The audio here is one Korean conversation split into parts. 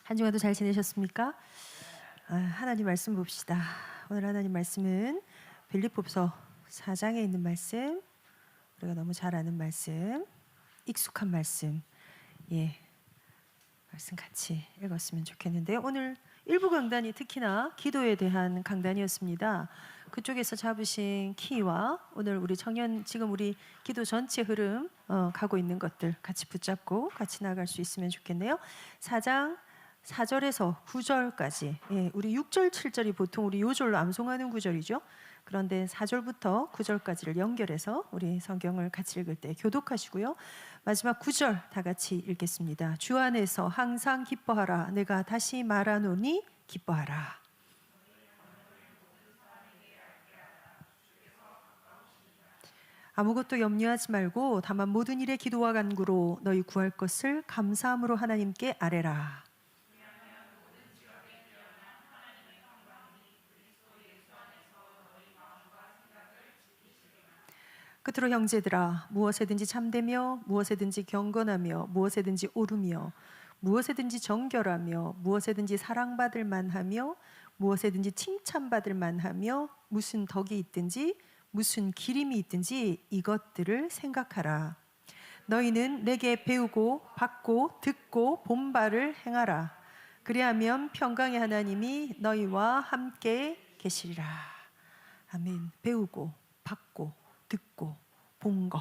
한 주간도 잘 지내셨습니까? 하나님 말씀 봅시다. 오늘 하나님 말씀은 빌립보서 4장에 있는 말씀, 우리가 너무 잘 아는 말씀, 익숙한 말씀, 말씀 같이 읽었으면 좋겠는데요. 오늘 일부 강단이 특히나 기도에 대한 강단이었습니다. 그쪽에서 잡으신 키와 오늘 우리 청년, 지금 우리 기도 전체 흐름 가고 있는 것들 같이 붙잡고 같이 나갈 수 있으면 좋겠네요. 4장 4절에서 9절까지, 우리 6절, 7절이 보통 우리 요절로 암송하는 구절이죠. 그런데 4절부터 9절까지를 연결해서 우리 성경을 같이 읽을 때 교독하시고요. 마지막 9절 다 같이 읽겠습니다. 주 안에서 항상 기뻐하라. 내가 다시 말하노니 기뻐하라. 아무것도 염려하지 말고 다만 모든 일에 기도와 간구로 너희 구할 것을 감사함으로 하나님께 아뢰라. 끝으로 형제들아, 무엇에든지 참되며 무엇에든지 경건하며 무엇에든지 옳으며 무엇에든지 정결하며 무엇에든지 사랑받을 만하며 무엇에든지 칭찬받을 만하며 무슨 덕이 있든지 무슨 기림이 있든지 이것들을 생각하라. 너희는 내게 배우고 받고 듣고 본 바를 행하라. 그리하면 평강의 하나님이 너희와 함께 계시리라. 아멘. 배우고 받고 듣고 본 거,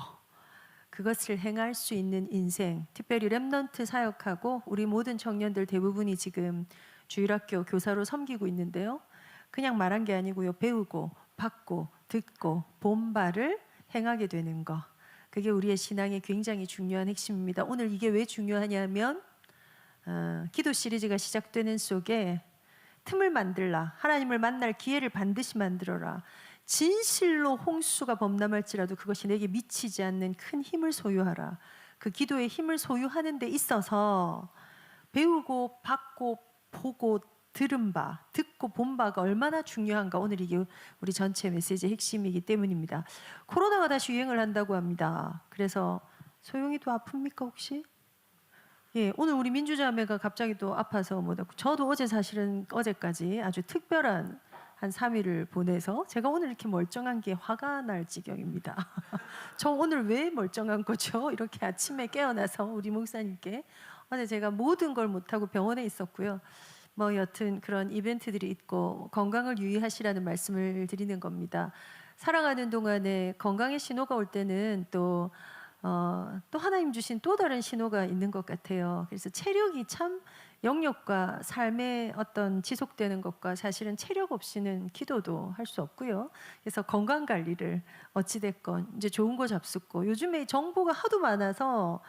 그것을 행할 수 있는 인생, 특별히 렘넌트 사역하고 우리 모든 청년들 대부분이 지금 주일학교 교사로 섬기고 있는데요. 그냥 말한 게 아니고요. 배우고 받고 듣고 본 바를 행하게 되는 거, 그게 우리의 신앙의 굉장히 중요한 핵심입니다. 오늘 이게 왜 중요하냐면 기도 시리즈가 시작되는 속에 틈을 만들라, 하나님을 만날 기회를 반드시 만들어라, 진실로 홍수가 범람할지라도 그것이 내게 미치지 않는 큰 힘을 소유하라. 그 기도의 힘을 소유하는 데 있어서 배우고 받고 보고 들은 바, 듣고 본 바가 얼마나 중요한가, 오늘 이게 우리 전체 메시지의 핵심이기 때문입니다. 코로나가 다시 유행을 한다고 합니다. 그래서 소영이 또 아픕니까 혹시? 오늘 우리 민주자매가 갑자기 또 아파서 저도 어제 사실은 어제까지 아주 특별한 한 3일을 보내서 제가 오늘 이렇게 멀쩡한 게 화가 날 지경입니다. 저 오늘 왜 멀쩡한 거죠? 이렇게 아침에 깨어나서 우리 목사님께 어제 제가 모든 걸 못하고 병원에 있었고요. 여튼 그런 이벤트들이 있고 건강을 유의하시라는 말씀을 드리는 겁니다. 살아가는 동안에 건강의 신호가 올 때는 또 하나님 주신 또 다른 신호가 있는 것 같아요. 그래서 체력이 참 영역과 삶의 어떤 지속되는 것과 사실은 체력 없이는 기도도 할 수 없고요. 그래서 건강 관리를 어찌됐건 이제 좋은 거 잡숫고, 요즘에 정보가 하도 많아서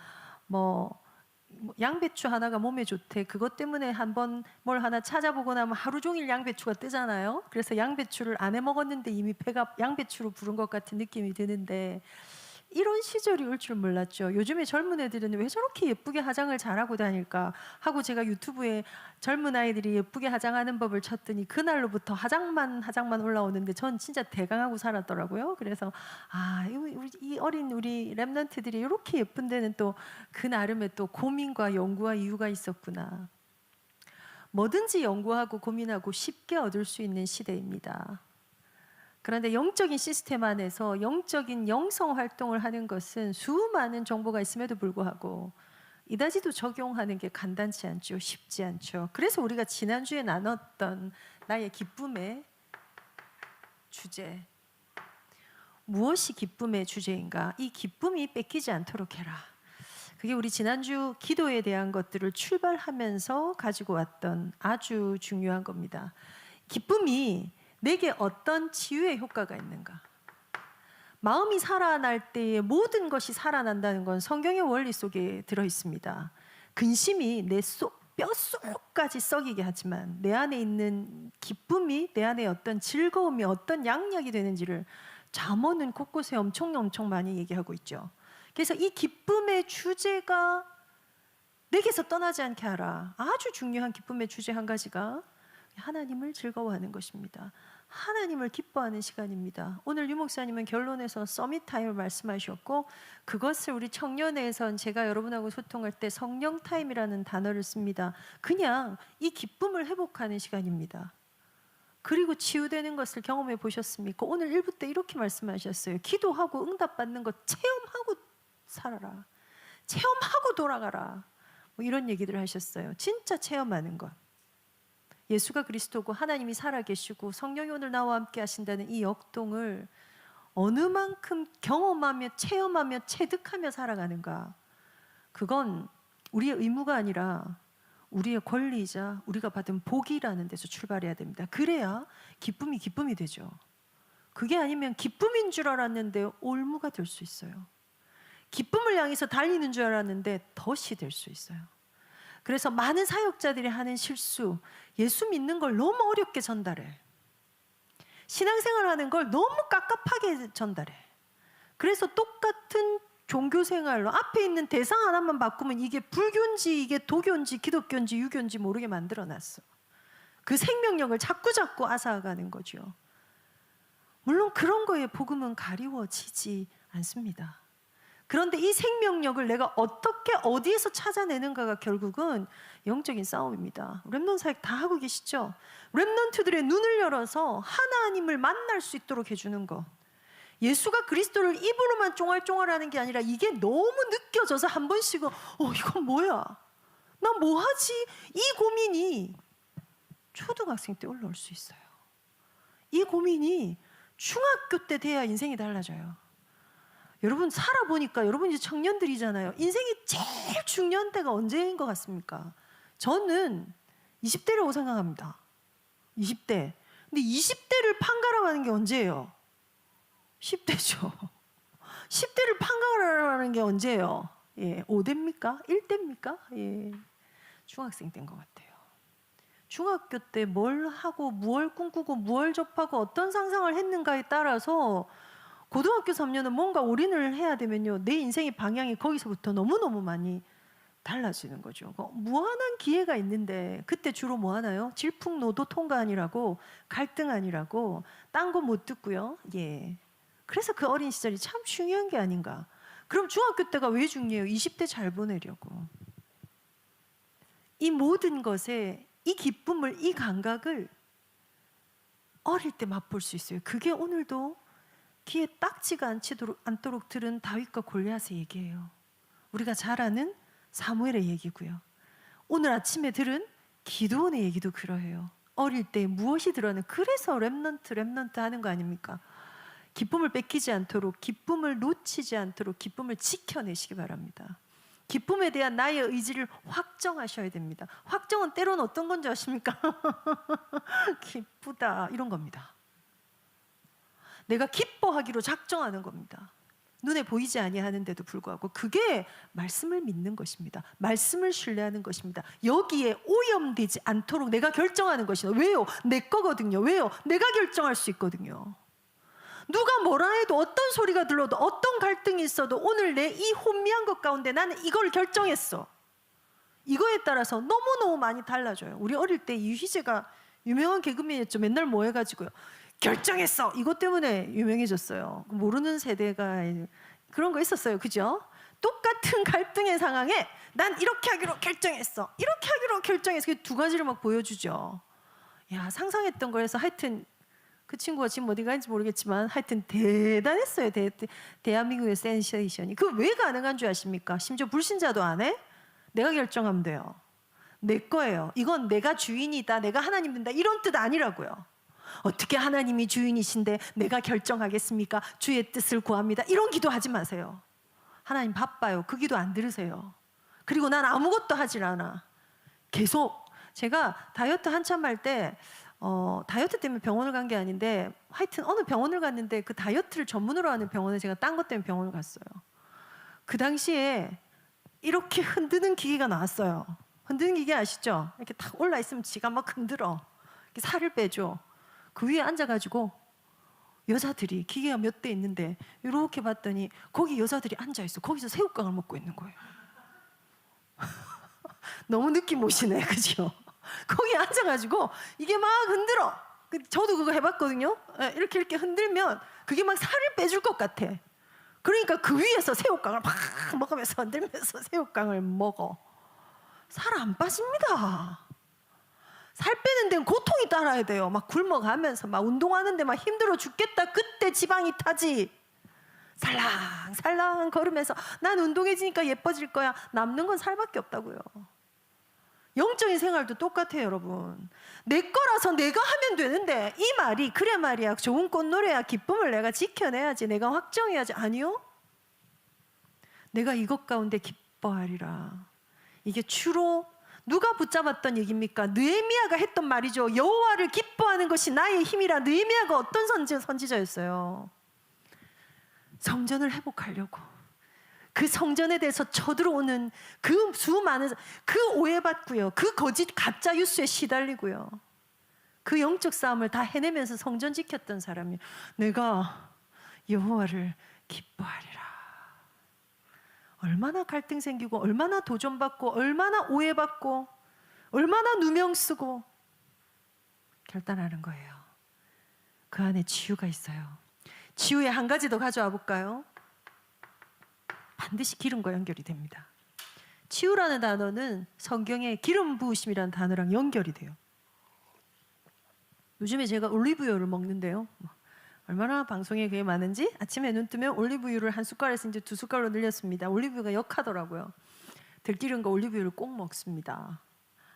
양배추 하나가 몸에 좋대, 그것 때문에 한번 뭘 하나 찾아보고 나면 하루 종일 양배추가 뜨잖아요. 그래서 양배추를 안 해 먹었는데 이미 배가 양배추로 부른 것 같은 느낌이 드는데, 이런 시절이 올 줄 몰랐죠. 요즘에 젊은 애들은 왜 저렇게 예쁘게 화장을 잘하고 다닐까 하고 제가 유튜브에 젊은 아이들이 예쁘게 화장하는 법을 쳤더니 그날로부터 화장만 올라오는데 전 진짜 대강하고 살았더라고요. 그래서 이 어린 우리 랩런트들이 이렇게 예쁜 데는 또 그 나름의 또 고민과 연구와 이유가 있었구나. 뭐든지 연구하고 고민하고 쉽게 얻을 수 있는 시대입니다. 그런데 영적인 시스템 안에서 영적인 영성 활동을 하는 것은 수많은 정보가 있음에도 불구하고 이다지도 적용하는 게 간단치 않죠. 쉽지 않죠. 그래서 우리가 지난주에 나눴던 나의 기쁨의 주제, 무엇이 기쁨의 주제인가? 이 기쁨이 뺏기지 않도록 해라. 그게 우리 지난주 기도에 대한 것들을 출발하면서 가지고 왔던 아주 중요한 겁니다. 기쁨이 내게 어떤 치유의 효과가 있는가? 마음이 살아날 때에 모든 것이 살아난다는 건 성경의 원리 속에 들어 있습니다. 근심이 내 뼛속까지 썩이게 하지만 내 안에 있는 기쁨이, 내 안에 어떤 즐거움이 어떤 양약이 되는지를 잠언은 곳곳에 엄청 많이 얘기하고 있죠. 그래서 이 기쁨의 주제가 내게서 떠나지 않게 하라. 아주 중요한 기쁨의 주제 한 가지가 하나님을 즐거워하는 것입니다. 하나님을 기뻐하는 시간입니다. 오늘 유 목사님은 결론에서 서밋 타임을 말씀하셨고, 그것을 우리 청년회에선 제가 여러분하고 소통할 때 성령 타임이라는 단어를 씁니다. 그냥 이 기쁨을 회복하는 시간입니다. 그리고 치유되는 것을 경험해 보셨습니까? 오늘 1부 때 이렇게 말씀하셨어요. 기도하고 응답받는 것 체험하고 살아라. 체험하고 돌아가라. 뭐 이런 얘기들을 하셨어요. 진짜 체험하는 것. 예수가 그리스도고 하나님이 살아계시고 성령이 오늘 나와 함께 하신다는 이 역동을 어느 만큼 경험하며 체험하며 체득하며 살아가는가. 그건 우리의 의무가 아니라 우리의 권리이자 우리가 받은 복이라는 데서 출발해야 됩니다. 그래야 기쁨이 되죠. 그게 아니면 기쁨인 줄 알았는데 올무가 될 수 있어요. 기쁨을 향해서 달리는 줄 알았는데 덫이 될 수 있어요. 그래서 많은 사역자들이 하는 실수, 예수 믿는 걸 너무 어렵게 전달해. 신앙생활 하는 걸 너무 깝깝하게 전달해. 그래서 똑같은 종교생활로 앞에 있는 대상 하나만 바꾸면 이게 불교인지 이게 도교인지 기독교인지 유교인지 모르게 만들어놨어. 그 생명력을 자꾸 앗아가는 거죠. 물론 그런 거에 복음은 가리워지지 않습니다. 그런데 이 생명력을 내가 어떻게 어디에서 찾아내는가가 결국은 영적인 싸움입니다. 렘넌트 사역 다 하고 계시죠? 렘넌트들의 눈을 열어서 하나님을 만날 수 있도록 해주는 것. 예수가 그리스도를 입으로만 쫑알쫑알하는 게 아니라 이게 너무 느껴져서 한 번씩은 이건 뭐야? 나 뭐하지? 이 고민이 초등학생 때 올라올 수 있어요. 이 고민이 중학교 때 돼야 인생이 달라져요. 여러분 살아보니까 여러분 이제 청년들이잖아요. 인생이 제일 중요한 때가 언제인 것 같습니까? 저는 20대라고 생각합니다. 20대. 근데 20대를 판가름하는 게 언제예요? 10대죠. 10대를 판가름하는 게 언제예요? 5대입니까? 1대입니까? 중학생 때인 것 같아요. 중학교 때 뭘 하고 무얼 꿈꾸고 무얼 접하고 어떤 상상을 했는가에 따라서 고등학교 3년은 뭔가 올인을 해야 되면요, 내 인생의 방향이 거기서부터 너무너무 많이 달라지는 거죠. 무한한 기회가 있는데 그때 주로 뭐 하나요? 질풍노도 통과하니라고, 갈등 아니라고, 딴 거 못 듣고요. 그래서 그 어린 시절이 참 중요한 게 아닌가. 그럼 중학교 때가 왜 중요해요? 20대 잘 보내려고. 이 모든 것에 이 기쁨을, 이 감각을 어릴 때 맛볼 수 있어요. 그게 오늘도 귀에 딱지가 않도록 들은 다윗과 골리앗의 얘기예요. 우리가 잘 아는 사무엘의 얘기고요. 오늘 아침에 들은 기드온의 얘기도 그러해요. 어릴 때 무엇이 들어는, 그래서 렘넌트 하는 거 아닙니까? 기쁨을 뺏기지 않도록, 기쁨을 놓치지 않도록 기쁨을 지켜내시기 바랍니다. 기쁨에 대한 나의 의지를 확정하셔야 됩니다. 확정은 때로는 어떤 건지 아십니까? 기쁘다 이런 겁니다. 내가 기뻐하기로 작정하는 겁니다. 눈에 보이지 아니하는데도 불구하고 그게 말씀을 믿는 것입니다. 말씀을 신뢰하는 것입니다. 여기에 오염되지 않도록 내가 결정하는 것이다. 왜요? 내 거거든요. 왜요? 내가 결정할 수 있거든요. 누가 뭐라 해도, 어떤 소리가 들려도, 어떤 갈등이 있어도 오늘 내 이 혼미한 것 가운데 나는 이걸 결정했어. 이거에 따라서 너무너무 많이 달라져요. 우리 어릴 때 이휘재가 유명한 개그맨이었죠. 맨날 뭐 해가지고요, 결정했어! 이것 때문에 유명해졌어요. 모르는 세대가 그런 거 있었어요. 그죠? 똑같은 갈등의 상황에 난 이렇게 하기로 결정했어, 이렇게 하기로 결정했어. 두 가지를 막 보여주죠. 야, 상상했던 걸 해서 하여튼 그 친구가 지금 어디 가는지 모르겠지만 하여튼 대단했어요. 대한민국의 센세이션이. 그 왜 가능한 줄 아십니까? 심지어 불신자도 안 해? 내가 결정하면 돼요. 내 거예요. 이건 내가 주인이다, 내가 하나님 된다, 이런 뜻 아니라고요. 어떻게 하나님이 주인이신데 내가 결정하겠습니까? 주의 뜻을 구합니다, 이런 기도하지 마세요. 하나님 바빠요. 그 기도 안 들으세요. 그리고 난 아무것도 하질 않아. 계속. 제가 다이어트 한참 할 때 다이어트 때문에 병원을 간 게 아닌데 하여튼 어느 병원을 갔는데 그 다이어트를 전문으로 하는 병원에 제가 딴 것 때문에 병원을 갔어요. 그 당시에 이렇게 흔드는 기계가 나왔어요. 흔드는 기계 아시죠? 이렇게 탁 올라 있으면 지가 막 흔들어. 이렇게 살을 빼줘. 그 위에 앉아가지고 여자들이, 기계가 몇 대 있는데 이렇게 봤더니 거기 여자들이 앉아있어. 거기서 새우깡을 먹고 있는 거예요. 너무 느낌 오시네, 그죠? 거기 앉아가지고 이게 막 흔들어. 저도 그거 해봤거든요. 이렇게 흔들면 그게 막 살을 빼줄 것 같아. 그러니까 그 위에서 새우깡을 막 먹으면서 흔들면서 새우깡을 먹어. 살 안 빠집니다. 살 빼는 데는 고통이 따라야 돼요. 막 굶어가면서 막 운동하는데 막 힘들어 죽겠다. 그때 지방이 타지. 살랑살랑 걸으면서 난 운동해지니까 예뻐질 거야. 남는 건 살밖에 없다고요. 영적인 생활도 똑같아요, 여러분. 내 거라서 내가 하면 되는데 이 말이 그래 말이야. 좋은 꽃노래야. 기쁨을 내가 지켜내야지. 내가 확정해야지. 아니요. 내가 이것 가운데 기뻐하리라. 이게 주로 누가 붙잡았던 얘기입니까? 느헤미야가 했던 말이죠. 여호와를 기뻐하는 것이 나의 힘이라. 느헤미야가 어떤 선지자였어요? 성전을 회복하려고. 그 성전에 대해서 쳐들어오는 그 수많은 그 오해받고요. 그 거짓 가짜 뉴스에 시달리고요. 그 영적 싸움을 다 해내면서 성전 지켰던 사람이 내가 여호와를 기뻐하리라. 얼마나 갈등 생기고 얼마나 도전받고 얼마나 오해받고 얼마나 누명 쓰고 결단하는 거예요. 그 안에 치유가 있어요. 치유에 한 가지 더 가져와 볼까요? 반드시 기름과 연결이 됩니다. 치유라는 단어는 성경에 기름 부으심이라는 단어랑 연결이 돼요. 요즘에 제가 올리브유를 먹는데요. 얼마나 방송에 그게 많은지 아침에 눈 뜨면 올리브유를 한 숟갈에서 이제 2숟갈로 늘렸습니다. 올리브유가 역하더라고요. 들기름과 올리브유를 꼭 먹습니다.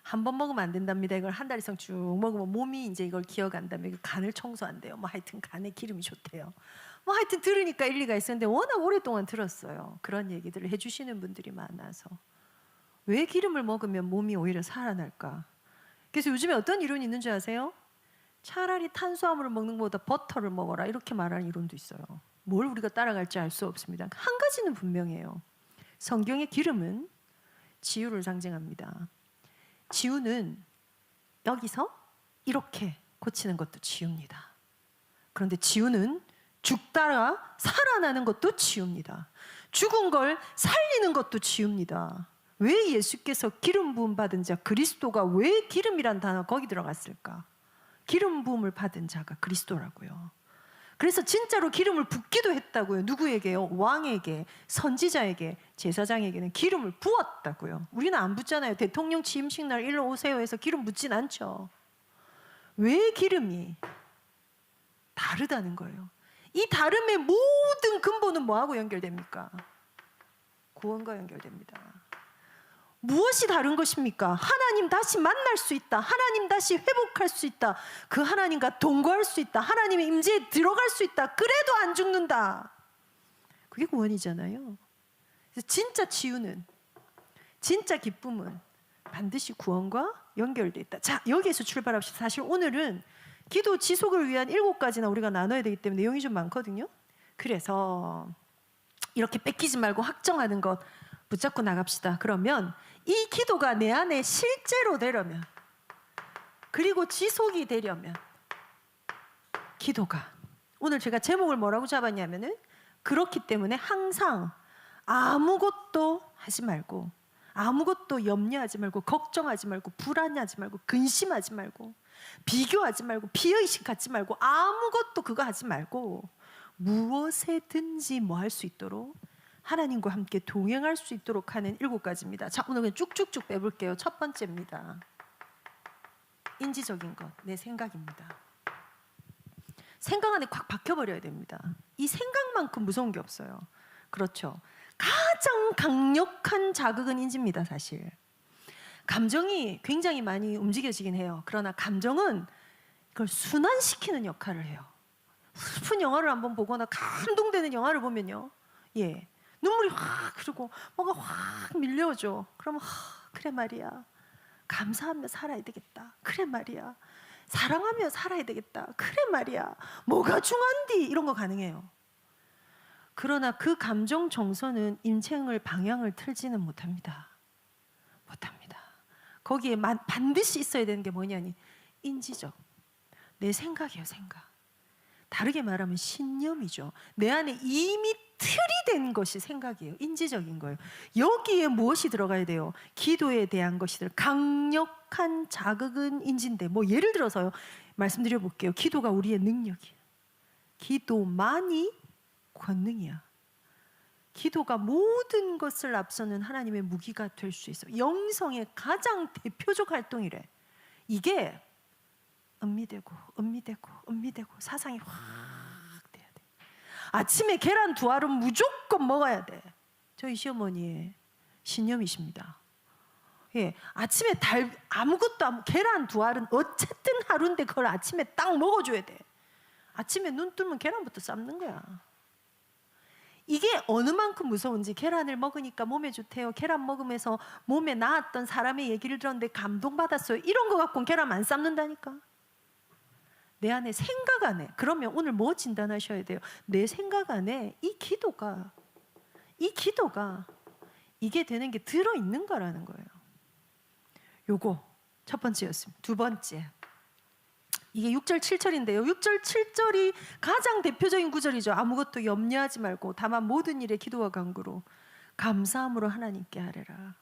한 번 먹으면 안 된답니다. 이걸 한 달 이상 쭉 먹으면 몸이 이제 이걸 기억한다며 간을 청소한대요. 뭐 하여튼 간에 기름이 좋대요. 뭐 하여튼 들으니까 일리가 있었는데 워낙 오랫동안 들었어요. 그런 얘기들을 해주시는 분들이 많아서 왜 기름을 먹으면 몸이 오히려 살아날까? 그래서 요즘에 어떤 이론이 있는 줄 아세요? 차라리 탄수화물을 먹는 것보다 버터를 먹어라 이렇게 말하는 이론도 있어요. 뭘 우리가 따라갈지 알 수 없습니다. 한 가지는 분명해요. 성경의 기름은 치유를 상징합니다. 치유는 여기서 이렇게 고치는 것도 치유입니다. 그런데 치유는 죽다가 살아나는 것도 치유입니다. 죽은 걸 살리는 것도 치유입니다. 왜 예수께서 기름 부음 받은 자 그리스도가 왜 기름이란 단어 거기 들어갔을까? 기름 부음을 받은 자가 그리스도라고요. 그래서 진짜로 기름을 붓기도 했다고요. 누구에게요? 왕에게, 선지자에게, 제사장에게는 기름을 부었다고요. 우리는 안 붓잖아요. 대통령 취임식 날 일로 오세요 해서 기름 붓진 않죠. 왜 기름이 다르다는 거예요. 이 다름의 모든 근본은 뭐하고 연결됩니까? 구원과 연결됩니다. 무엇이 다른 것입니까? 하나님 다시 만날 수 있다. 하나님 다시 회복할 수 있다. 그 하나님과 동거할 수 있다. 하나님의 임재에 들어갈 수 있다. 그래도 안 죽는다. 그게 구원이잖아요. 그래서 진짜 치유는, 진짜 기쁨은 반드시 구원과 연결되어 있다. 자, 여기에서 출발합시다. 사실 오늘은 기도 지속을 위한 7가지나 우리가 나눠야 되기 때문에 내용이 좀 많거든요. 그래서 이렇게 뺏기지 말고 확정하는 것 붙잡고 나갑시다. 그러면 이 기도가 내 안에 실제로 되려면, 그리고 지속이 되려면, 기도가 오늘 제가 제목을 뭐라고 잡았냐면은 그렇기 때문에 항상 아무것도 하지 말고, 아무것도 염려하지 말고, 걱정하지 말고, 불안해하지 말고, 근심하지 말고, 비교하지 말고, 피의식 갖지 말고, 아무것도 그거 하지 말고 무엇에든지 뭐 할 수 있도록 하나님과 함께 동행할 수 있도록 하는 7가지입니다. 자, 오늘 그냥 쭉쭉쭉 빼볼게요. 첫 번째입니다. 인지적인 것, 내 생각입니다. 생각 안에 콱 박혀버려야 됩니다. 이 생각만큼 무서운 게 없어요. 그렇죠. 가장 강력한 자극은 인지입니다. 사실 감정이 굉장히 많이 움직여지긴 해요. 그러나 감정은 그걸 순환시키는 역할을 해요. 슬픈 영화를 한번 보거나 감동되는 영화를 보면요, 눈물이 확 흐르고 뭔가 확 밀려오죠. 그러면 그래 말이야, 감사하며 살아야 되겠다. 그래 말이야, 사랑하며 살아야 되겠다. 그래 말이야, 뭐가 중한디, 이런 거 가능해요. 그러나 그 감정 정서는 인생을 방향을 틀지는 못합니다. 거기에 반드시 있어야 되는 게 뭐냐니 인지적, 내 생각이에요. 생각. 다르게 말하면 신념이죠. 내 안에 이미 틀이 된 것이 생각이에요. 인지적인 거예요. 여기에 무엇이 들어가야 돼요? 기도에 대한 것이들. 강력한 자극은 인지인데, 뭐 예를 들어서요, 말씀드려 볼게요. 기도가 우리의 능력이에요. 기도만이 권능이야. 기도가 모든 것을 앞서는 하나님의 무기가 될 수 있어요. 영성의 가장 대표적 활동이래. 이게 음미되고 사상이 확 돼야 돼. 아침에 계란 두 알은 무조건 먹어야 돼. 저희 시어머니의 신념이십니다. 예, 아침에 계란 두 알은 어쨌든 하루인데 그걸 아침에 딱 먹어줘야 돼. 아침에 눈 뜨면 계란부터 삶는 거야. 이게 어느 만큼 무서운지, 계란을 먹으니까 몸에 좋대요. 계란 먹으면서 몸에 나았던 사람의 얘기를 들었는데 감동받았어요. 이런 거 갖고는 계란 안 삶는다니까. 내 안에 생각 안에, 그러면 오늘 뭐 진단하셔야 돼요? 내 생각 안에 이 기도가 이게 되는 게 들어있는 거라는 거예요. 요거 첫 번째였습니다. 두 번째, 이게 6절 7절인데요 6절 7절이 가장 대표적인 구절이죠. 아무것도 염려하지 말고 다만 모든 일에 기도와 간구로 감사함으로 하나님께 아뢰라.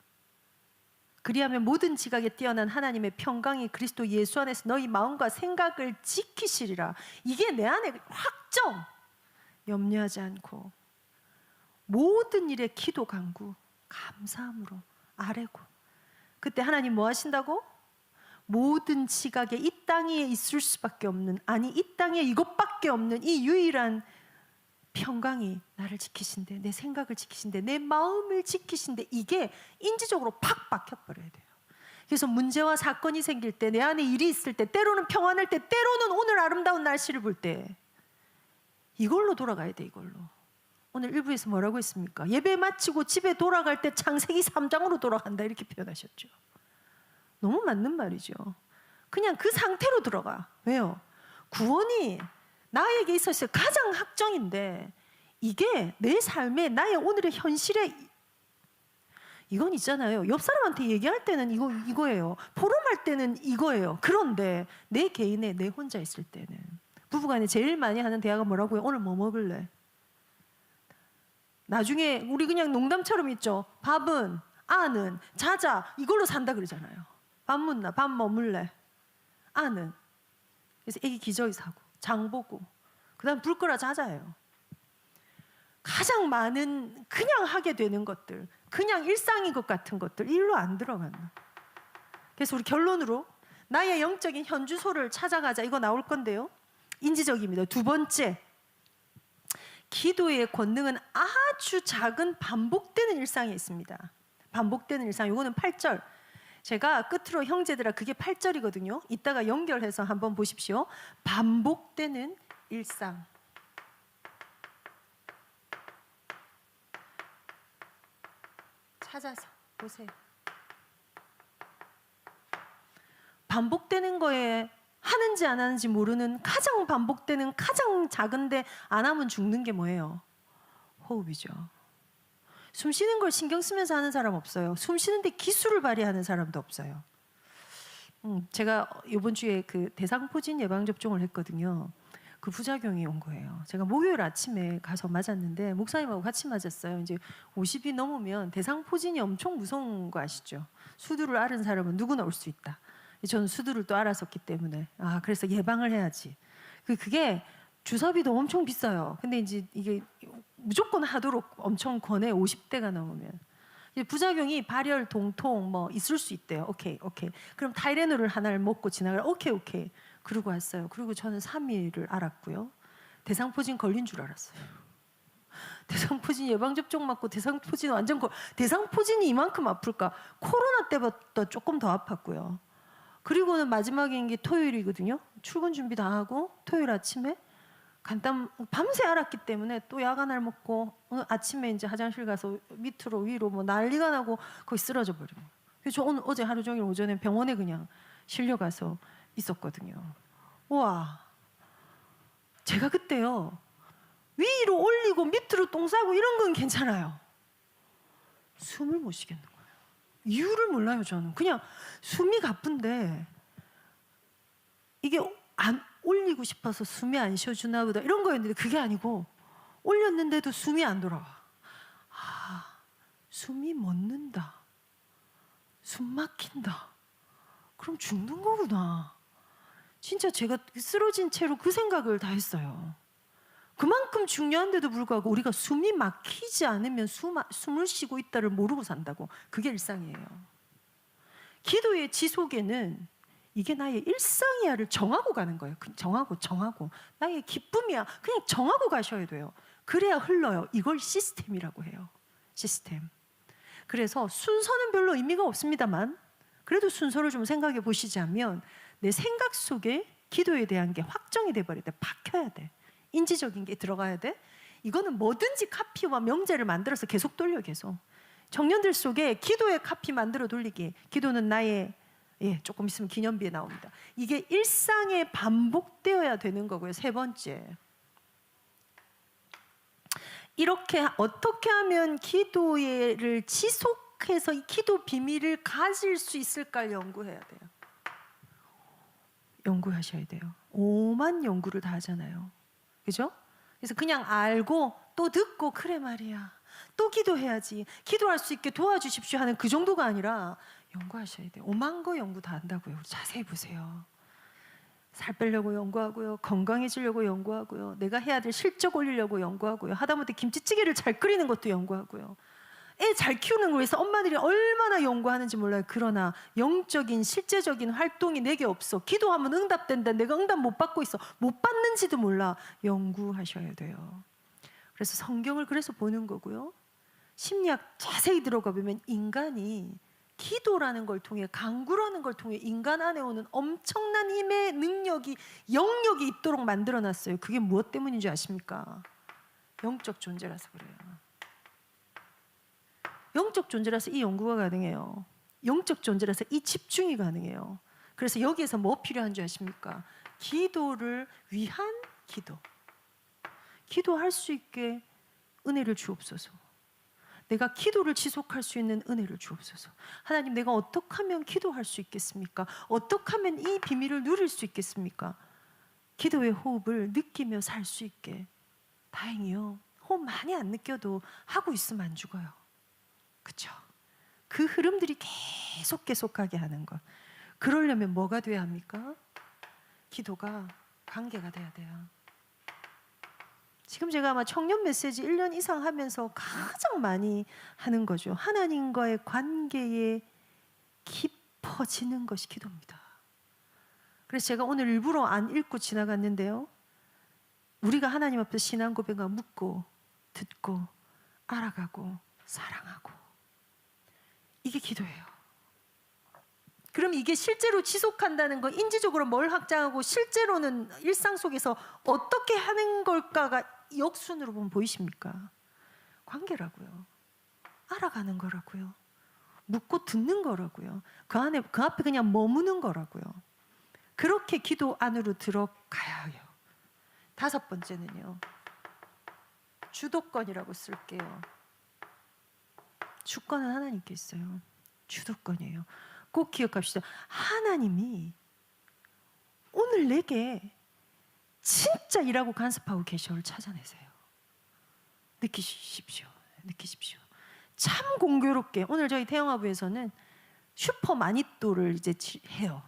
그리하면 모든 지각에 뛰어난 하나님의 평강이 그리스도 예수 안에서 너희 마음과 생각을 지키시리라. 이게 내 안에 확정. 염려하지 않고 모든 일에 기도 간구 감사함으로 아뢰고. 그때 하나님 뭐 하신다고? 모든 지각에 이 땅에 있을 수밖에 없는, 아니 이 땅에 이것밖에 없는 이 유일한 평강이 나를 지키신대, 내 생각을 지키신대, 내 마음을 지키신대. 이게 인지적으로 팍 박혀버려야 돼요. 그래서 문제와 사건이 생길 때, 내 안에 일이 있을 때, 때로는 평안할 때, 때로는 오늘 아름다운 날씨를 볼 때, 이걸로 돌아가야 돼. 이걸로. 오늘 일부에서 뭐라고 했습니까? 예배 마치고 집에 돌아갈 때 창세기 3장으로 돌아간다 이렇게 표현하셨죠. 너무 맞는 말이죠. 그냥 그 상태로 들어가. 왜요? 구원이 나에게 있어서 가장 확정인데, 이게 내 삶에, 나의 오늘의 현실에, 이건 있잖아요. 옆 사람한테 얘기할 때는 이거예요. 포럼할 때는 이거예요. 그런데 내 개인에, 내 혼자 있을 때는, 부부간에 제일 많이 하는 대화가 뭐라고요? 오늘 뭐 먹을래? 나중에 우리 그냥 농담처럼 있죠. 밥은, 아는, 자자, 이걸로 산다 그러잖아요. 밥 묻나? 밥 뭐 물래? 아는. 그래서 애기 기저귀 사고, 장 보고, 그 다음 불 끄라 자자예요. 가장 많은 그냥 하게 되는 것들, 그냥 일상인 것 같은 것들, 일로 안 들어가는. 그래서 우리 결론으로 나의 영적인 현주소를 찾아가자, 이거 나올 건데요, 인지적입니다. 두 번째, 기도의 권능은 아주 작은 반복되는 일상에 있습니다. 반복되는 일상, 이거는 8절. 제가 끝으로 형제들아, 그게 8절이거든요. 이따가 연결해서 한번 보십시오. 반복되는 일상. 찾아서 보세요. 반복되는 거에 하는지 안 하는지 모르는, 가장 반복되는, 가장 작은데 안 하면 죽는 게 뭐예요? 호흡이죠. 숨 쉬는 걸 신경 쓰면서 하는 사람 없어요. 숨 쉬는데 기술을 발휘하는 사람도 없어요. 제가 이번 주에 그 대상포진 예방접종을 했거든요. 그 부작용이 온 거예요. 제가 목요일 아침에 가서 맞았는데 목사님하고 같이 맞았어요. 이제 50이 넘으면 대상포진이 엄청 무서운 거 아시죠? 수두를 앓은 사람은 누구나 올 수 있다. 저는 수두를 또 알았었기 때문에, 그래서 예방을 해야지. 그게 주사비도 엄청 비싸요. 근데 이제 이게 무조건 하도록 엄청 권해. 50대가 넘으면. 부작용이 발열, 동통 뭐 있을 수 있대요. 오케이. 그럼 타이레놀을 하나를 먹고 지나갈. 오케이. 그러고 왔어요. 그리고 저는 3일을 알았고요. 대상포진 걸린 줄 알았어요. 대상포진 예방접종 맞고 대상포진 완전 대상포진이 이만큼 아플까? 코로나 때보다 조금 더 아팠고요. 그리고는 마지막인 게 토요일이거든요. 출근 준비 다 하고 토요일 아침에 밤새 알았기 때문에 또 야간알 먹고 아침에 이제 화장실 가서 밑으로 위로 뭐 난리가 나고 거의 쓰러져 버려요. 그래서 저 어제 하루 종일 오전에 병원에 그냥 실려가서 있었거든요. 와, 제가 그때요, 위로 올리고 밑으로 똥 싸고 이런 건 괜찮아요. 숨을 못 쉬겠는 거예요. 이유를 몰라요. 저는 그냥 숨이 가쁜데 이게 올리고 싶어서 숨이 안 쉬어주나 보다 이런 거였는데 그게 아니고 올렸는데도 숨이 안 돌아와. 숨이 멎는다, 숨 막힌다, 그럼 죽는 거구나. 진짜 제가 쓰러진 채로 그 생각을 다 했어요. 그만큼 중요한데도 불구하고 우리가 숨이 막히지 않으면 숨을 쉬고 있다를 모르고 산다고. 그게 일상이에요. 기도의 지속에는 이게 나의 일상이야를 정하고 가는 거예요. 정하고 나의 기쁨이야 그냥 정하고 가셔야 돼요. 그래야 흘러요. 이걸 시스템이라고 해요. 시스템. 그래서 순서는 별로 의미가 없습니다만 그래도 순서를 좀 생각해 보시자면 내 생각 속에 기도에 대한 게 확정이 돼버릴 때 박혀야 돼. 인지적인 게 들어가야 돼. 이거는 뭐든지 카피와 명제를 만들어서 계속 돌려. 계속 청년들 속에 기도의 카피 만들어 돌리기. 기도는 나의 조금 있으면 기념비에 나옵니다. 이게 일상에 반복되어야 되는 거고요. 세 번째, 이렇게 어떻게 하면 기도를 지속해서 이 기도 비밀을 가질 수 있을까 연구해야 돼요. 연구하셔야 돼요. 오만 연구를 다 하잖아요. 그죠? 그래서 그냥 알고 또 듣고 그래 말이야 또 기도해야지 기도할 수 있게 도와주십시오 하는 그 정도가 아니라 연구하셔야 돼요. 오만 거 연구 다 한다고요. 자세히 보세요. 살 빼려고 연구하고요, 건강해지려고 연구하고요, 내가 해야 될 실적 올리려고 연구하고요, 하다못해 김치찌개를 잘 끓이는 것도 연구하고요, 애 잘 키우는 걸 위해서 엄마들이 얼마나 연구하는지 몰라요. 그러나 영적인 실제적인 활동이 내게 없어. 기도하면 응답된다. 내가 응답 못 받고 있어. 못 받는지도 몰라. 연구하셔야 돼요. 그래서 성경을 그래서 보는 거고요. 심리학 자세히 들어가 보면 인간이 기도라는 걸 통해, 간구라는 걸 통해 인간 안에 오는 엄청난 힘의 능력이, 영역이 있도록 만들어놨어요. 그게 무엇 때문인지 아십니까? 영적 존재라서 그래요. 영적 존재라서 이 연구가 가능해요. 영적 존재라서 이 집중이 가능해요. 그래서 여기에서 뭐 필요한 줄 아십니까? 기도를 위한 기도. 기도할 수 있게 은혜를 주옵소서. 내가 기도를 지속할 수 있는 은혜를 주옵소서. 하나님, 내가 어떻게 하면 기도할 수 있겠습니까? 어떻게 하면 이 비밀을 누릴 수 있겠습니까? 기도의 호흡을 느끼며 살 수 있게. 다행이요. 호흡 많이 안 느껴도 하고 있으면 안 죽어요. 그렇죠? 그 흐름들이 계속하게 하는 것. 그러려면 뭐가 돼야 합니까? 기도가 관계가 돼야 돼요. 지금 제가 아마 청년 메시지 1년 이상 하면서 가장 많이 하는 거죠. 하나님과의 관계에 깊어지는 것이 기도입니다. 그래서 제가 오늘 일부러 안 읽고 지나갔는데요. 우리가 하나님 앞에 신앙 고백과 묻고 듣고 알아가고 사랑하고, 이게 기도예요. 그럼 이게 실제로 지속한다는 거, 인지적으로 뭘 확장하고 실제로는 일상 속에서 어떻게 하는 걸까가 역순으로 보면 보이십니까? 관계라고요. 알아가는 거라고요. 묻고 듣는 거라고요. 그 앞에 그냥 머무는 거라고요. 그렇게 기도 안으로 들어가야 해요. 5번째는요. 주도권이라고 쓸게요. 주권은 하나님께 있어요. 주도권이에요. 꼭 기억합시다. 하나님이 오늘 내게 진짜 일하고 간섭하고 계셔를 찾아내세요. 느끼십시오. 느끼십시오. 참 공교롭게 오늘 저희 태영아부에서는 슈퍼 마니또를 이제 해요.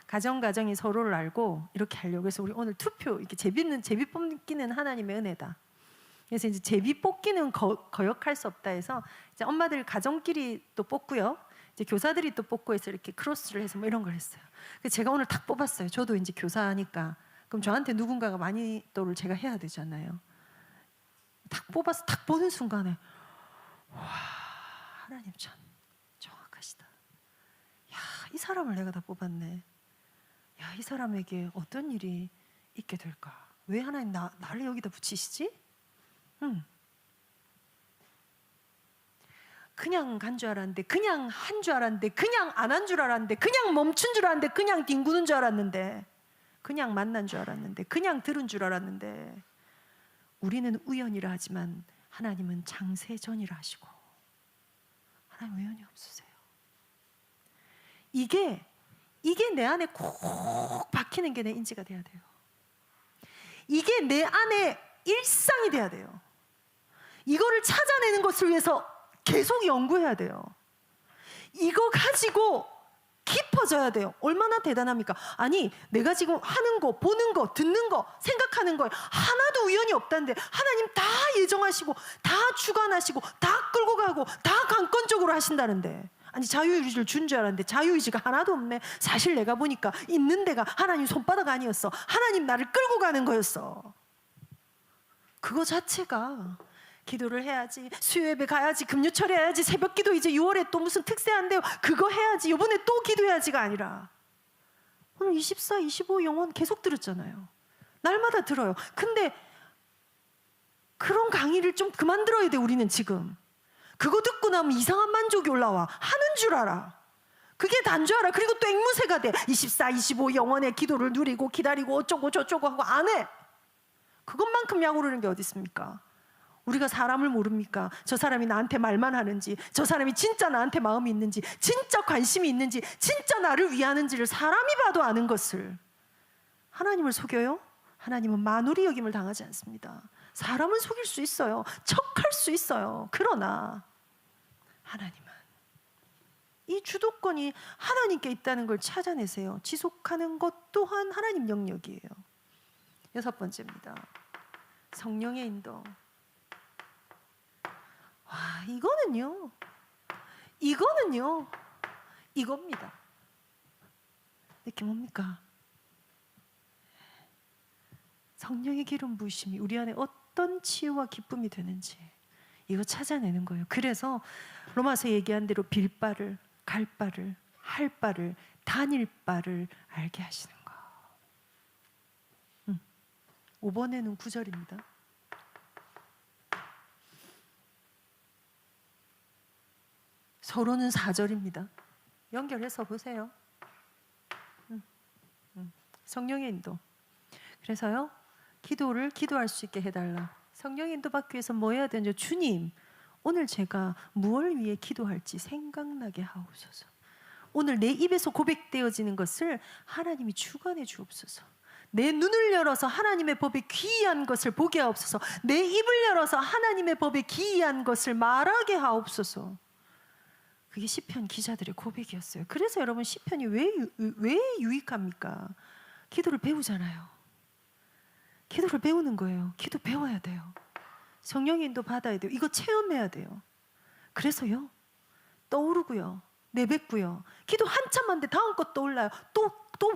가정이 서로를 알고 이렇게 하려고. 그래서 우리 오늘 투표, 이렇게 제비 뽑기는 하나님의 은혜다. 그래서 이제 제비 뽑기는 거역할 수 없다 해서 이제 엄마들 가정끼리 또 뽑고요. 이제 교사들이 또 뽑고 해서 이렇게 크로스를 해서 뭐 이런 걸 했어요. 그래서 제가 오늘 딱 뽑았어요. 저도 이제 교사니까. 그럼 저한테 누군가가 마니또를 제가 해야 되잖아요. 딱 뽑아서 딱 보는 순간에 와, 하나님 참 정확하시다. 야, 이 사람을 내가 다 뽑았네. 야, 이 사람에게 어떤 일이 있게 될까? 왜 하나님 나를 여기다 붙이시지? 그냥 간 줄 알았는데, 그냥 한 줄 알았는데, 그냥 안 한 줄 알았는데, 그냥 멈춘 줄 알았는데, 그냥 뒹구는 줄 알았는데, 그냥 만난 줄 알았는데, 그냥 들은 줄 알았는데, 우리는 우연이라 하지만 하나님은 장세전이라 하시고, 하나님 우연이 없으세요. 이게 내 안에 콕 박히는 게 내 인지가 돼야 돼요. 이게 내 안에 일상이 돼야 돼요. 이거를 찾아내는 것을 위해서 계속 연구해야 돼요. 이거 가지고 깊어져야 돼요. 얼마나 대단합니까? 아니, 내가 지금 하는 거, 보는 거, 듣는 거, 생각하는 거에 하나도 우연이 없다는데 하나님 다 예정하시고 다 주관하시고 다 끌고 가고 다 강권적으로 하신다는데, 아니 자유의지를 준 줄 알았는데 자유의지가 하나도 없네. 사실 내가 보니까 있는 데가 하나님 손바닥 아니었어. 하나님 나를 끌고 가는 거였어. 그거 자체가 기도를 해야지, 수요예배 가야지, 금요철 해야지, 새벽기도 이제 6월에 또 무슨 특세한대요, 그거 해야지, 이번에 또 기도해야지가 아니라, 오늘 24, 25 영혼 계속 들었잖아요. 날마다 들어요. 근데 그런 강의를 좀 그만 들어야 돼. 우리는 지금 그거 듣고 나면 이상한 만족이 올라와. 하는 줄 알아. 그게 단 줄 알아. 그리고 또 앵무새가 돼. 24, 25 영혼의 기도를 누리고 기다리고 어쩌고 저쩌고 하고 안 해. 그것만큼 약 오르는 게 어디 있습니까? 우리가 사람을 모릅니까? 저 사람이 나한테 말만 하는지, 저 사람이 진짜 나한테 마음이 있는지, 진짜 관심이 있는지, 진짜 나를 위하는지를 사람이 봐도 아는 것을 하나님을 속여요? 하나님은 만우리 여김을 당하지 않습니다. 사람은 속일 수 있어요. 척할 수 있어요. 그러나 하나님은 이 주도권이 하나님께 있다는 걸 찾아내세요. 지속하는 것 또한 하나님 영역이에요. 6번째입니다. 성령의 인도. 와, 이거는요 이겁니다. 이게 뭡니까? 성령의 기름 부으심이 우리 안에 어떤 치유와 기쁨이 되는지 이거 찾아내는 거예요. 그래서 로마서 얘기한 대로 빌 바를, 갈 바를, 할 바를, 다닐 바를 알게 하시는 거. 5번에는 9절입니다. 서로는 4절입니다. 연결해서 보세요. 성령의 인도. 그래서요, 기도를 기도할 수 있게 해달라. 성령의 인도 받기 위해서 뭐 해야 되는지, 주님, 오늘 제가 무엇을 위해 기도할지 생각나게 하옵소서. 오늘 내 입에서 고백되어지는 것을 하나님이 주관해 주옵소서. 내 눈을 열어서 하나님의 법에 기이한 것을 보게 하옵소서. 내 입을 열어서 하나님의 법에 기이한 것을 말하게 하옵소서. 그게 시편 기자들의 고백이었어요. 그래서 여러분, 시편이 왜 유익합니까? 기도를 배우잖아요. 기도를 배우는 거예요. 기도 배워야 돼요. 성령의 인도 받아야 돼요. 이거 체험해야 돼요. 그래서요, 떠오르고요, 내뱉고요, 기도 한참 하는데 다음 것 떠올라요. 또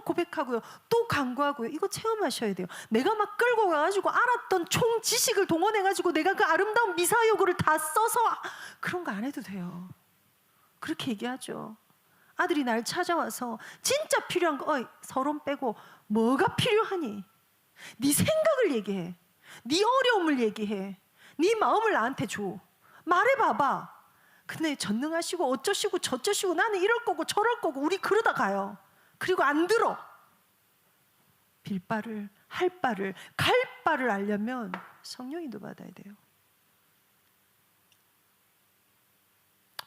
고백하고요, 또 간구하고요. 이거 체험하셔야 돼요. 내가 막 끌고 가가지고 알았던 총 지식을 동원해가지고 내가 그 아름다운 미사여구를 다 써서, 그런 거 안 해도 돼요. 그렇게 얘기하죠. 아들이 날 찾아와서 진짜 필요한 거, 서론 빼고 뭐가 필요하니? 네 생각을 얘기해. 네 어려움을 얘기해. 네 마음을 나한테 줘. 말해봐봐. 근데 전능하시고 어쩌시고 저쩌시고 나는 이럴 거고 저럴 거고 우리 그러다 가요. 그리고 안 들어. 빌 바를, 할 바를, 갈 바를 알려면 성령인도 받아야 돼요.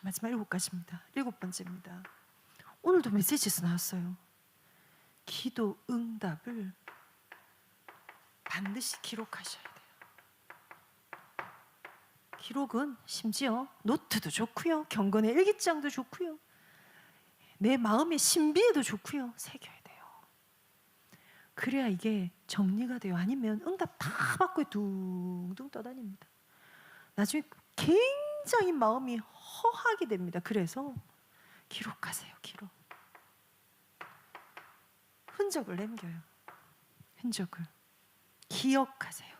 마지막 7가지입니다. 7번째입니다. 오늘도 메시지에서 나왔어요. 기도 응답을 반드시 기록하셔야 돼요. 기록은 심지어 노트도 좋고요, 경건의 일기장도 좋고요, 내 마음의 신비에도 좋고요, 새겨야 돼요. 그래야 이게 정리가 돼요. 아니면 응답 다 받고 둥둥 떠다닙니다. 나중에 굉장히 마음이 허하게 됩니다. 그래서 기록하세요. 기록. 흔적을 남겨요. 흔적을. 기억하세요.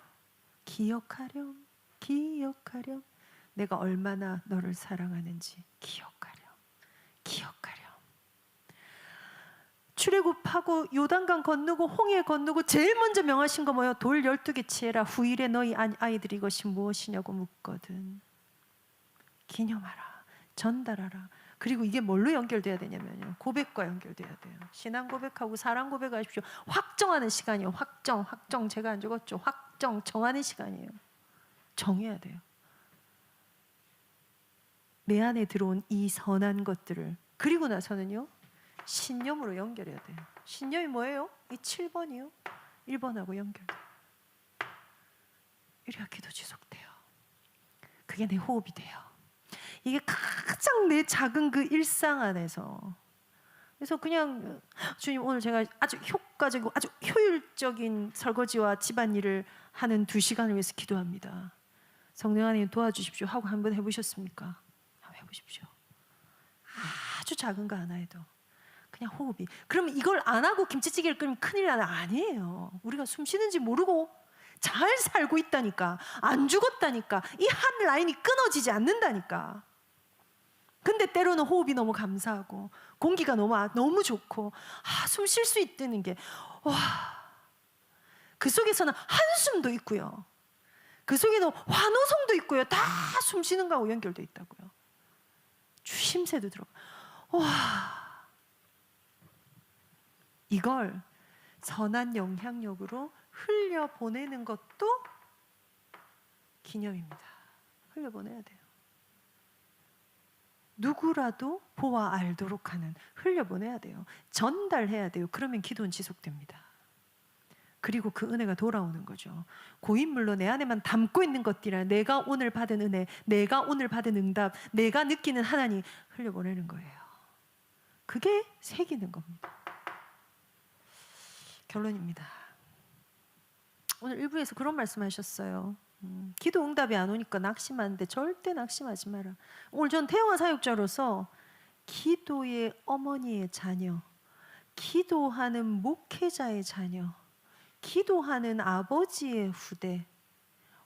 기억하렴. 기억하렴. 내가 얼마나 너를 사랑하는지 기억하렴. 기억하렴. 출애굽하고 요단강 건너고 홍해 건너고 제일 먼저 명하신 거 뭐예요? 돌 12개 치해라. 후일에 너희 아이들이 이것이 무엇이냐고 묻거든. 기념하라. 전달하라. 그리고 이게 뭘로 연결돼야 되냐면요, 고백과 연결돼야 돼요. 신앙 고백하고 사랑 고백하십시오. 확정하는 시간이에요. 확정. 제가 안 적었죠. 확정, 정하는 시간이에요. 정해야 돼요. 내 안에 들어온 이 선한 것들을, 그리고 나서는요, 신념으로 연결해야 돼요. 신념이 뭐예요? 이 7번이요. 1번하고 연결돼요. 이래야 기도 지속돼요. 그게 내 호흡이 돼요. 이게 가장 내 작은 그 일상 안에서. 그래서 그냥 주님, 오늘 제가 아주 효과적이고 아주 효율적인 설거지와 집안일을 하는 2시간을 위해서 기도합니다. 성령 하나님 도와주십시오 하고 한번 해보셨습니까? 한번 해보십시오. 아주 작은 거 하나 해도 그냥 호흡이. 그러면 이걸 안 하고 김치찌개를 끓이면 큰일 나는 아니에요. 우리가 숨 쉬는지 모르고 잘 살고 있다니까. 안 죽었다니까. 이 한 라인이 끊어지지 않는다니까. 근데 때로는 호흡이 너무 감사하고 공기가 너무 좋고 숨 쉴 수 있다는 게 그 속에서는 한숨도 있고요. 그 속에는 환호성도 있고요. 다 숨 쉬는 거하고 연결돼 있다고요. 주심새도 들어가. 이걸 선한 영향력으로 흘려보내는 것도 기념입니다. 흘려보내야 돼요. 누구라도 보아 알도록 하는, 흘려보내야 돼요. 전달해야 돼요. 그러면 기도는 지속됩니다. 그리고 그 은혜가 돌아오는 거죠. 고인물로 내 안에만 담고 있는 것들이라 내가 오늘 받은 은혜, 내가 오늘 받은 응답, 내가 느끼는 하나님 흘려보내는 거예요. 그게 새기는 겁니다. 결론입니다. 오늘 일부에서 그런 말씀하셨어요. 기도 응답이 안 오니까 낙심하는데 절대 낙심하지 마라. 오늘 전 태영아 사역자로서 기도의 어머니의 자녀, 기도하는 목회자의 자녀, 기도하는 아버지의 후대,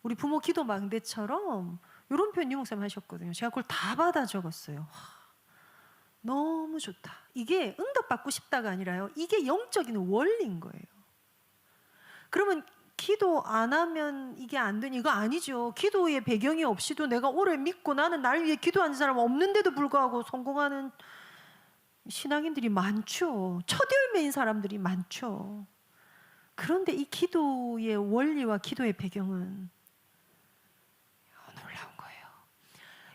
우리 부모 기도 망대처럼 이런 표현 유목사님 하셨거든요. 제가 그걸 다 받아 적었어요. 너무 좋다. 이게 응답받고 싶다가 아니라요. 이게 영적인 원리인 거예요. 그러면 기도 안 하면 이게 안 되니? 이거 아니죠. 기도의 배경이 없이도 내가 오래 믿고 나는 날 위해 기도하는 사람 없는데도 불구하고 성공하는 신앙인들이 많죠. 첫 열매인 사람들이 많죠. 그런데 이 기도의 원리와 기도의 배경은 놀라운 거예요.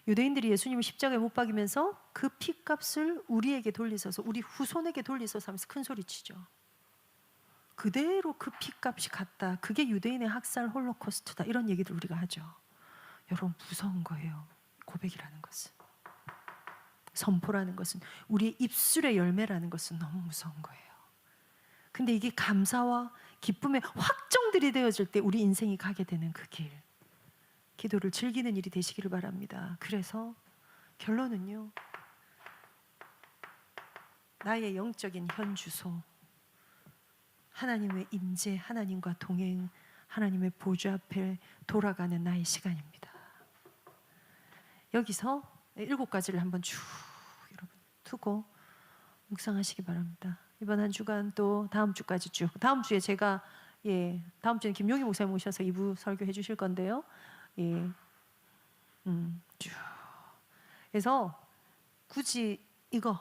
유대인들이 예수님을 십자가에 못 박이면서 그 피값을 우리에게 돌리셔서, 우리 후손에게 돌리셔서 하면서 큰 소리 치죠. 그대로 그 피값이 갔다. 그게 유대인의 학살 홀로코스트다. 이런 얘기들 우리가 하죠. 여러분, 무서운 거예요. 고백이라는 것은, 선포라는 것은, 우리의 입술의 열매라는 것은 너무 무서운 거예요. 근데 이게 감사와 기쁨의 확정들이 되어질 때 우리 인생이 가게 되는 그 길, 기도를 즐기는 일이 되시기를 바랍니다. 그래서 결론은요, 나의 영적인 현주소, 하나님의 임재, 하나님과 동행, 하나님의 보좌 앞에 돌아가는 나의 시간입니다. 여기서 7가지를 한번 쭉 여러분 두고 묵상하시기 바랍니다. 이번 한 주간 또 다음 주까지 쭉, 다음 주에 제가 다음 주에는 김용희 목사님 오셔서 2부 설교해 주실 건데요. 쭉. 그래서 굳이 이거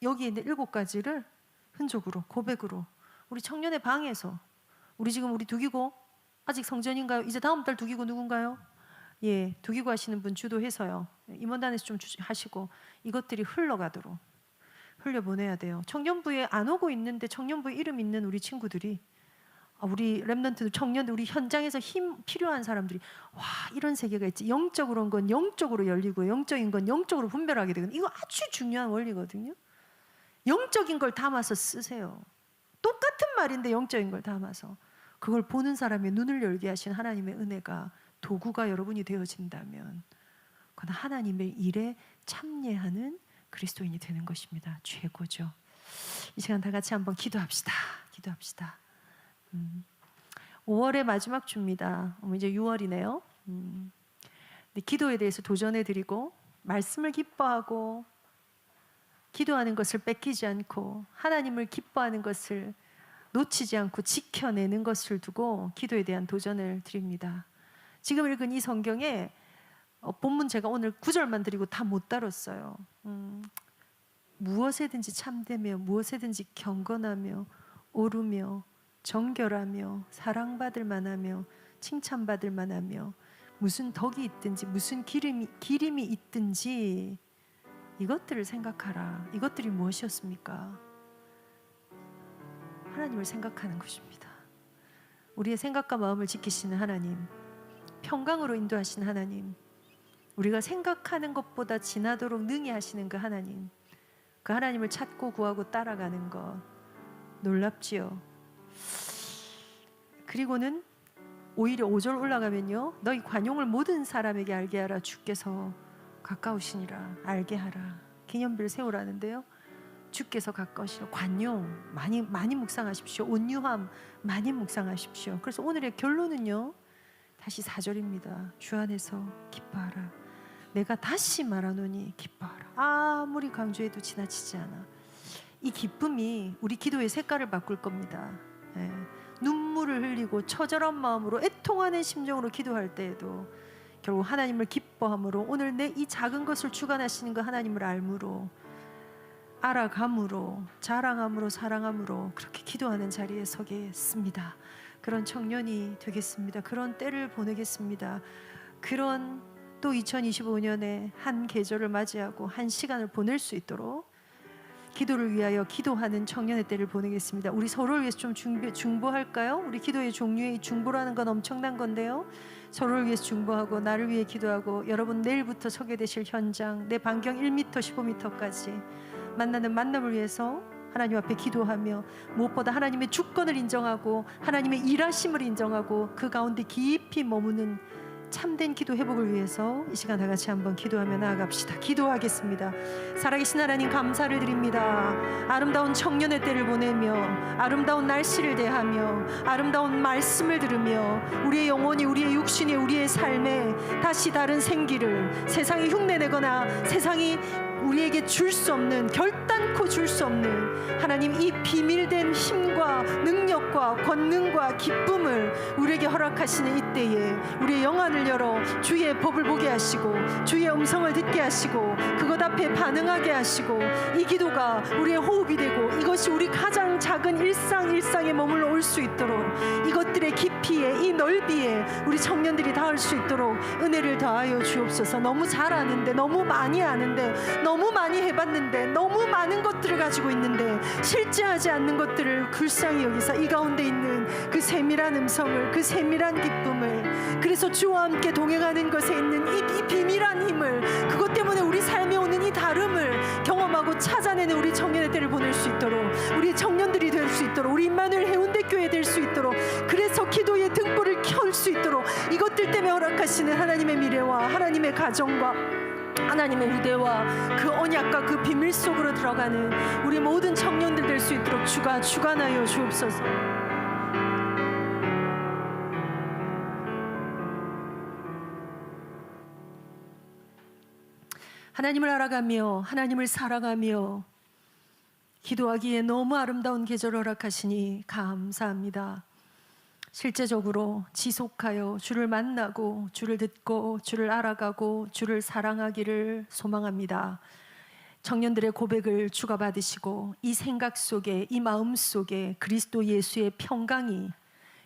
여기에 있는 7가지를 흔적으로, 고백으로, 우리 청년의 방에서, 우리 지금 우리 두기고 아직 성전인가요? 이제 다음 달 두기고 누군가요? 두기고 하시는 분 주도해서요. 임원단에서 좀 하시고 이것들이 흘러가도록 흘려보내야 돼요. 청년부에 안 오고 있는데 청년부에 이름 있는 우리 친구들이, 우리 랩런트 청년들, 우리 현장에서 힘 필요한 사람들이, 와, 이런 세계가 있지. 영적으로 온 건 영적으로 열리고 영적인 건 영적으로 분별하게 되거든요. 이거 아주 중요한 원리거든요. 영적인 걸 담아서 쓰세요. 똑같은 말인데 영적인 걸 담아서 그걸 보는 사람의 눈을 열게 하신 하나님의 은혜가, 도구가 여러분이 되어진다면 그건 하나님의 일에 참여하는 그리스도인이 되는 것입니다. 최고죠. 이 시간 다 같이 한번 기도합시다. 5월의 마지막 주입니다. 이제 6월이네요. 기도에 대해서 도전해드리고, 말씀을 기뻐하고 기도하는 것을 뺏기지 않고 하나님을 기뻐하는 것을 놓치지 않고 지켜내는 것을 두고 기도에 대한 도전을 드립니다. 지금 읽은 이 성경에 본문 제가 오늘 9절만 드리고 다 못 다뤘어요. 무엇에든지 참되며 무엇에든지 경건하며 오르며 정결하며 사랑받을 만하며 칭찬받을 만하며 무슨 덕이 있든지 무슨 기림이 있든지 이것들을 생각하라. 이것들이 무엇이었습니까? 하나님을 생각하는 것입니다. 우리의 생각과 마음을 지키시는 하나님, 평강으로 인도하시는 하나님, 우리가 생각하는 것보다 지나도록 능히 하시는 그 하나님, 그 하나님을 찾고 구하고 따라가는 것 놀랍지요. 그리고는 오히려 5절 올라가면요, 너희 관용을 모든 사람에게 알게 하라. 주께서 가까우시니라. 알게 하라. 기념비를 세우라는데요, 주께서 가까우시라. 관용 많이 묵상하십시오. 온유함 많이 묵상하십시오. 그래서 오늘의 결론은요, 다시 4절입니다. 주 안에서 기뻐하라. 내가 다시 말하노니 기뻐하라. 아무리 강조해도 지나치지 않아. 이 기쁨이 우리 기도의 색깔을 바꿀 겁니다. 눈물을 흘리고 처절한 마음으로 애통하는 심정으로 기도할 때에도 결국 하나님을 기뻐함으로, 오늘 내 이 작은 것을 주관하시는 그 하나님을 알므로, 알아감으로, 자랑함으로, 사랑함으로 그렇게 기도하는 자리에 서겠습니다. 그런 청년이 되겠습니다. 그런 때를 보내겠습니다. 그런 또 2025년에 한 계절을 맞이하고 한 시간을 보낼 수 있도록 기도를 위하여 기도하는 청년의 때를 보내겠습니다. 우리 서로를 위해서 좀 중보할까요? 우리 기도의 종류의 중보라는 건 엄청난 건데요, 서로를 위해서 중보하고 나를 위해 기도하고, 여러분 내일부터 서게 되실 현장, 내 반경 1m 15m까지 만나는 만남을 위해서 하나님 앞에 기도하며, 무엇보다 하나님의 주권을 인정하고 하나님의 일하심을 인정하고 그 가운데 깊이 머무는 참된 기도 회복을 위해서 이 시간 다 같이 한번 기도하며 나아갑시다. 기도하겠습니다. 살아계신 하나님, 감사를 드립니다. 아름다운 청년의 때를 보내며, 아름다운 날씨를 대하며, 아름다운 말씀을 들으며, 우리의 영혼이, 우리의 육신이, 우리의 삶에 다시 다른 생기를, 세상이 흉내내거나 세상이 우리에게 줄 수 없는, 결단코 줄 수 없는 하나님, 이 비밀된 힘과 능력과 권능과 기쁨을 우리에게 허락하시는 이때에 우리의 영안을 열어 주의 법을 보게 하시고, 주의 음성을 듣게 하시고, 그것 앞에 반응하게 하시고, 이 기도가 우리의 호흡이 되고, 이것이 우리 가장 작은 일상에 머물러 올 수 있도록, 이것들의 깊이에, 이 넓이에 우리 청년들이 닿을 수 있도록 은혜를 더하여 주옵소서. 너무 잘 아는데, 너무 많이 아는데, 너무 많이 해봤는데, 너무 많은 것들을 가지고 있는데 실제하지 않는 것들을 불쌍히 여기서 이 가운데 있는 그 세밀한 음성을, 그 세밀한 기쁨을, 그래서 주와 함께 동행하는 것에 있는 이 비밀한 힘을, 그것 때문에 우리 삶에 오는 이 다름을 경험하고 찾아내는 우리 청년의 때를 보낼 수 있도록, 우리 청년들이 될 수 있도록, 우리 임마누엘 해운대교회 될 수 있도록, 그래서 기도의 등불을 켤 수 있도록, 이것들 때문에 허락하시는 하나님의 미래와 하나님의 가정과 하나님의 후대와 그 언약과 그 비밀 속으로 들어가는 우리 모든 청년들 될 수 있도록 주가 주관하여 주옵소서. 하나님을 알아가며 하나님을 사랑하며 기도하기에 너무 아름다운 계절을 허락하시니 감사합니다. 실제적으로 지속하여 주를 만나고, 주를 듣고, 주를 알아가고, 주를 사랑하기를 소망합니다. 청년들의 고백을 주가 받으시고, 이 생각 속에, 이 마음 속에 그리스도 예수의 평강이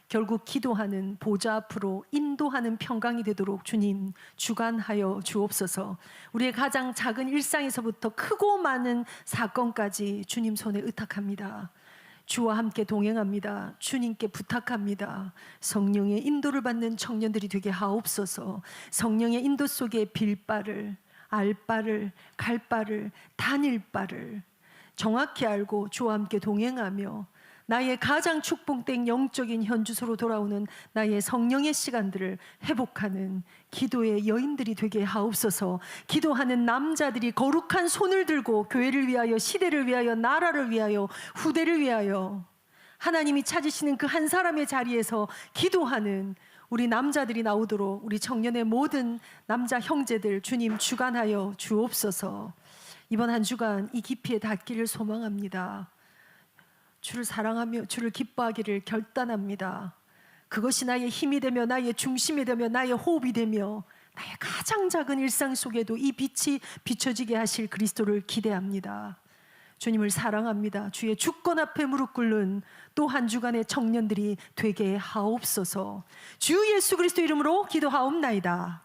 결국 기도하는 보좌 앞으로 인도하는 평강이 되도록 주님 주관하여 주옵소서. 우리의 가장 작은 일상에서부터 크고 많은 사건까지 주님 손에 의탁합니다. 주와 함께 동행합니다. 주님께 부탁합니다. 성령의 인도를 받는 청년들이 되게 하옵소서. 성령의 인도 속에 빌 바를, 알 바를, 갈 바를, 다닐 바를 정확히 알고 주와 함께 동행하며, 나의 가장 축복된 영적인 현주소로 돌아오는 나의 성령의 시간들을 회복하는 기도의 여인들이 되게 하옵소서. 기도하는 남자들이 거룩한 손을 들고 교회를 위하여, 시대를 위하여, 나라를 위하여, 후대를 위하여 하나님이 찾으시는 그 한 사람의 자리에서 기도하는 우리 남자들이 나오도록 우리 청년의 모든 남자 형제들 주님 주관하여 주옵소서. 이번 한 주간 이 깊이에 닿기를 소망합니다. 주를 사랑하며 주를 기뻐하기를 결단합니다. 그것이 나의 힘이 되며, 나의 중심이 되며, 나의 호흡이 되며, 나의 가장 작은 일상 속에도 이 빛이 비춰지게 하실 그리스도를 기대합니다. 주님을 사랑합니다. 주의 주권 앞에 무릎 꿇는 또 한 주간의 청년들이 되게 하옵소서. 주 예수 그리스도 이름으로 기도하옵나이다.